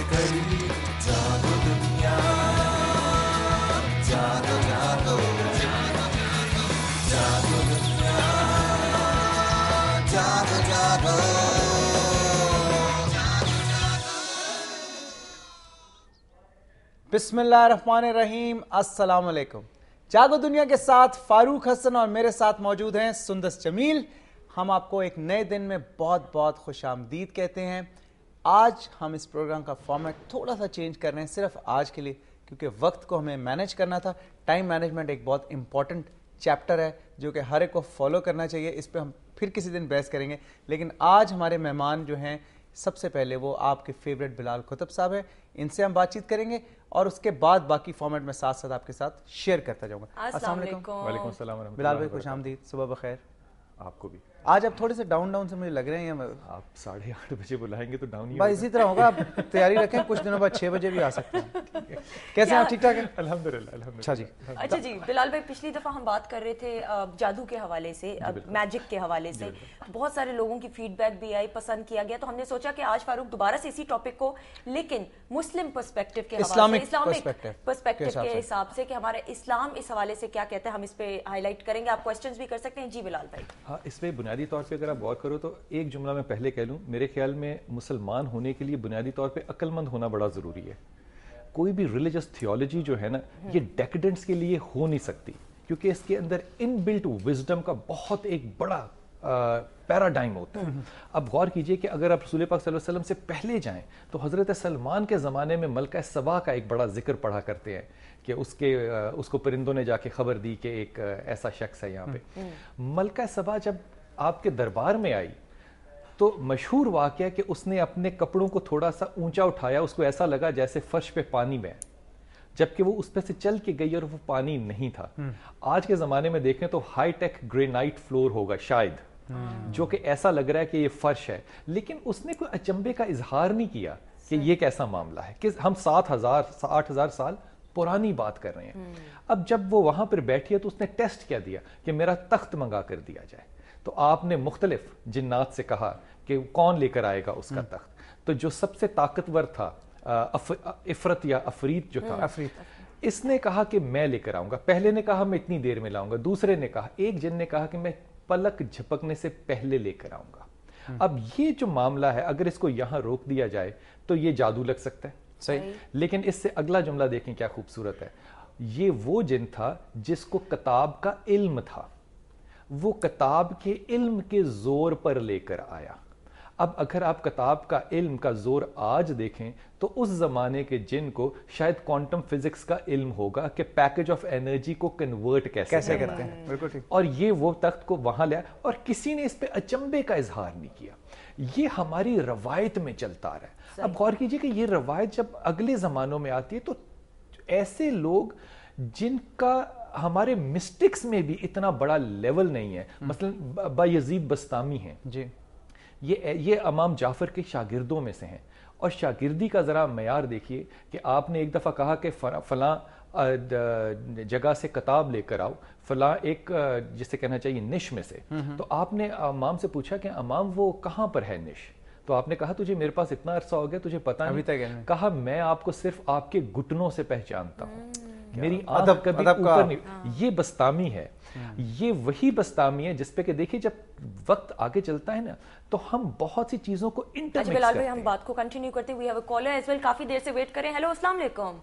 घड़ी जागो दुनिया, जागो जागो जागो दुनिया, जागो जागो। बिस्मिल्लाहिर्रहमानिर्रहीम, अस्सलाम वालेकुम। जागो दुनिया के साथ फारूक हसन और मेरे साथ मौजूद हैं सुंदस जमील। हम आपको एक नए दिन में बहुत बहुत खुशामदीद कहते हैं। आज हम इस प्रोग्राम का फॉर्मेट थोड़ा सा चेंज कर रहे हैं, सिर्फ आज के लिए, क्योंकि वक्त को हमें मैनेज करना था। टाइम मैनेजमेंट एक बहुत इंपॉर्टेंट चैप्टर है जो कि हर एक को फॉलो करना चाहिए। इस पर हम फिर किसी दिन बहस करेंगे, लेकिन आज हमारे मेहमान जो हैं, सबसे पहले वो आपके फेवरेट बिलाल कुतुब साहब हैं। इनसे हम बातचीत करेंगे और उसके बाद बाकी फॉर्मेट में साथ साथ आपके साथ शेयर करता जाऊंगा। अस्सलाम वालेकुम। वालेकुम अस्सलाम। बिलाल भाई खुश आमदीद, सुबह बखैर। आपको भी। आज आप थोड़े से डाउन से मुझे लग रहे हैं। आप 8:30 बजे बुलाएंगे तो डाउन ही भाई इसी तरह होगा। आप तैयारी रखें, कुछ दिनों बाद 6 बजे भी आ सकते हैं। कैसे हैं आप? ठीक ठाक हैं? अल्हम्दुलिल्लाह। अच्छा जी। अच्छा जी, बिलाल भाई पिछली दफ़ा हम बात कर रहे थे जादू के हवाले से, मैजिक के हवाले से। बहुत सारे लोगों की फीडबैक भी आई, पसंद किया गया, तो हमने सोचा कि आज फारूक दोबारा से इसी टॉपिक को, लेकिन मुस्लिम पर्सपेक्टिव के हवाले से, इस्लामिक पर्सपेक्टिव के हिसाब से कि हमारे इस्लाम इस हवाले से क्या कहते हैं, हम इस पे हाईलाइट करेंगे। आप क्वेश्चंस भी कर सकते हैं। जी बिलाल भाई। हाँ, इस पे बुनियादी तौर पे अगर आप गौर करो तो एक जुमला मैं पहले कह लूँ, मेरे ख्याल में मुसलमान होने के लिए बुनियादी तौर पे अक्लमंद होना बड़ा ज़रूरी है। कोई भी रिलीजियस थियोलॉजी जो है ना, ये डेकेडेंट्स के लिए हो नहीं सकती, क्योंकि इसके अंदर इनबिल्ट विजडम का बहुत एक बड़ा पैराडाइम होता है। अब गौर कीजिए कि अगर आप रसूल पाक सल्लल्लाहु अलैहि वसल्लम से पहले जाएं तो हज़रत सलमान के ज़माने में मलका सबा का एक बड़ा जिक्र पढ़ा करते हैं कि उसको परिंदों ने जाके खबर दी कि एक ऐसा शख्स है यहाँ पे। मलका सबा जब आपके दरबार में आई तो मशहूर वाक़या कि उसने अपने कपड़ों को थोड़ा सा ऊंचा उठाया, उसको ऐसा लगा जैसे फर्श पे पानी में, जबकि वो उस पे से चल के गई और वो पानी नहीं था। आज के ज़माने में देखें तो हाई टेक ग्रेनाइट फ्लोर होगा शायद, जो कि ऐसा लग रहा है कि ये फर्श है, लेकिन उसने कोई अचंभे का इजहार नहीं किया कि ये कैसा मामला है, कि हम 7,000-8,000 साल पुरानी बात कर रहे हैं। अब जब वो वहां पर बैठी है तो उसने टेस्ट क्या दिया कि मेरा तख्त मंगा कर दिया जाए। तो आपने मुख्तलिफ जिन्नात से कहा कि कौन लेकर आएगा उसका तख्त। तो जो सबसे ताकतवर था, इफरत या अफरीत जो था, इसने कहा कि मैं लेकर आऊंगा। पहले ने कहा मैं इतनी देर में लाऊंगा, दूसरे ने कहा, एक जिन ने कहा कि मैं पलक झपकने से पहले लेकर आऊंगा। अब ये जो मामला है, अगर इसको यहां रोक दिया जाए तो ये जादू लग सकता है, सही। लेकिन इससे अगला जुमला देखें क्या खूबसूरत है। ये वो जिन था जिसको किताब का इल्म था, वो किताब के इल्म के जोर पर लेकर आया। अब अगर आप किताब का इल्म का जोर आज देखें तो उस जमाने के जिन को शायद क्वांटम फिजिक्स का इल्म होगा कि पैकेज ऑफ एनर्जी को कन्वर्ट कैसे करते हैं। बिल्कुल ठीक। और ये वो तख्त को वहां लाया और किसी ने इस पे अचंभे का इजहार नहीं किया। ये हमारी रवायत में चलता रहा है। अब गौर कीजिए कि ये रवायत जब अगले जमानों में आती है तो ऐसे लोग जिनका हमारे मिस्टिक्स में भी इतना बड़ा लेवल नहीं है, मसलन बायजीद बस्तामी हैं जी, ये इमाम जाफर के शागिर्दों में से हैं। और शागिर्दी का ज़रा मयार देखिए कि आपने एक दफ़ा कहा कि फलां जगह से किताब लेकर आओ, फलां एक जिसे कहना चाहिए निश में से। तो आपने इमाम से पूछा कि इमाम वो कहाँ पर है निश? तो आपने कहा तुझे मेरे पास इतना अरसा हो गया, तुझे पता नहीं? कहा मैं आपको सिर्फ आपके घुटनों से पहचानता हूँ, मेरी आंख कभी ऊपर नहीं। ये बस्तामी है, ये वही बस्तामी है जिसपे कि देखिए जब वक्त आगे चलता है ना तो हम बहुत सी चीजों को इंटरमिक्स करते हैं। हम बात को कंटिन्यू करते हैं। We have a caller as well, काफी देर से वेट कर रहे हैं। हेलो, अस्सलाम वालेकुम।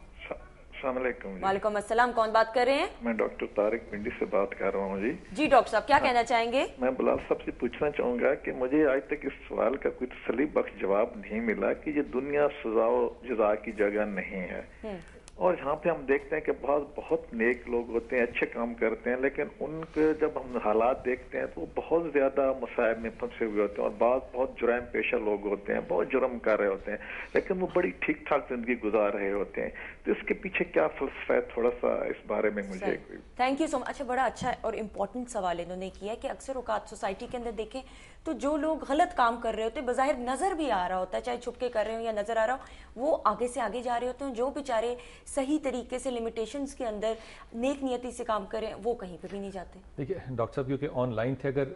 वालेकुम अस्सलाम। कौन बात कर रहे हैं? मैं डॉक्टर तारिक पिंडी से बात कर रहा हूँ जी। जी डॉक्टर साहब, क्या कहना चाहेंगे? मैं बिलाल साहब से पूछना चाहूंगा कि मुझे आज तक इस सवाल का कोई तसल्ली बख्श जवाब नहीं मिला कि ये दुनिया सजा जजा की जगह नहीं है। और यहाँ पे हम देखते हैं कि बहुत नेक लोग होते हैं, अच्छे काम करते हैं, लेकिन उनके जब हम हालात देखते हैं तो वो बहुत ज्यादा मसाइब में फंसे हुए होते हैं और बहुत जुर्म पेशा लोग होते हैं, बहुत जुर्म कर रहे होते हैं, लेकिन वो बड़ी ठीक ठाक जिंदगी गुजार रहे होते हैं। तो इसके पीछे क्या फलसफा है, थोड़ा सा इस बारे में मुझे। Thank you so much. अच्छा, बड़ा अच्छा और इम्पोर्टेंट सवाल इन्होंने किया कि अक्सर औकात सोसाइटी के अंदर देखें तो जो लोग गलत काम कर रहे होते हैं, बज़ाहिर नजर भी आ रहा होता है, चाहे छुप के कर रहे हो या नजर आ रहा हो, वो आगे से आगे जा रहे होते हैं। जो बेचारे सही तरीके से लिमिटेशंस के अंदर नेक नियति से काम करें, वो कहीं पे भी नहीं जाते। देखिए डॉक्टर साहब, क्योंकि ऑनलाइन थे, अगर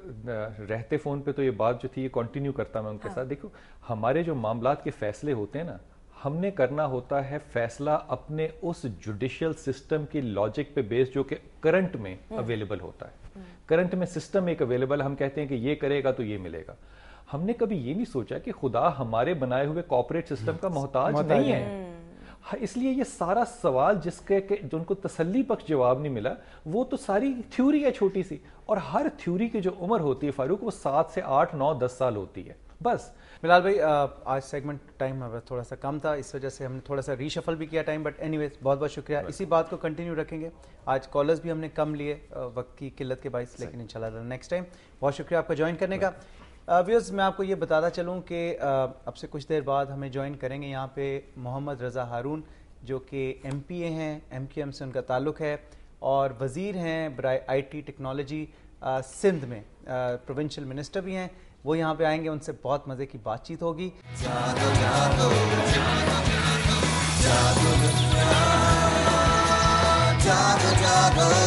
रहते फोन पे तो ये बात जो थी ये कंटिन्यू करता मैं उनके साथ। देखो, हमारे जो मामलात के फैसले होते हैं ना, ہم نے کرنا ہوتا ہے فیصلہ اپنے اس جوڈیشل سسٹم کی لاجک پہ بیس جو کہ کرنٹ میں اویلیبل ہوتا ہے. کرنٹ میں سسٹم ایک اویلیبل, ہم کہتے ہیں کہ یہ کرے گا تو یہ ملے گا. ہم نے کبھی یہ نہیں سوچا کہ خدا ہمارے بنائے ہوئے کارپوریٹ سسٹم کا محتاج نہیں ہے. اس لیے یہ سارا سوال جس کے جو ان کو تسلی بخش جواب نہیں ملا, وہ تو ساری تھیوری ہے چھوٹی سی, اور ہر تھیوری کی جو عمر ہوتی ہے فاروق وہ 7 سے 8 9 10 سال ہوتی ہے بس. بلال بھائی آج سیگمنٹ ٹائم تھوڑا سا کم تھا, اس وجہ سے ہم نے تھوڑا سا ری شفل بھی کیا ٹائم, بٹ اینی ویز بہت بہت شکریہ. اسی بات کو کنٹینیو رکھیں گے. آج کالرز بھی ہم نے کم لیے وقت کی قلت کے باعث, لیکن انشاءاللہ نیکسٹ ٹائم. بہت شکریہ آپ کا جوائن کرنے کا. ویوز میں آپ کو یہ بتاتا چلوں کہ اب سے کچھ دیر بعد ہمیں جوائن کریں گے یہاں پہ محمد رضا ہارون, جو کہ ایم پی اے ہیں, ایم کیو ایم سے ان کا تعلق ہے, اور وزیر ہیں برائے آئی ٹی ٹیکنالوجی سندھ میں, پروونشل منسٹر بھی ہیں. وہ یہاں پہ آئیں گے, ان سے بہت مزے کی بات چیت ہوگی. جاگو جاگو جاگو دنیا جاگو جاگو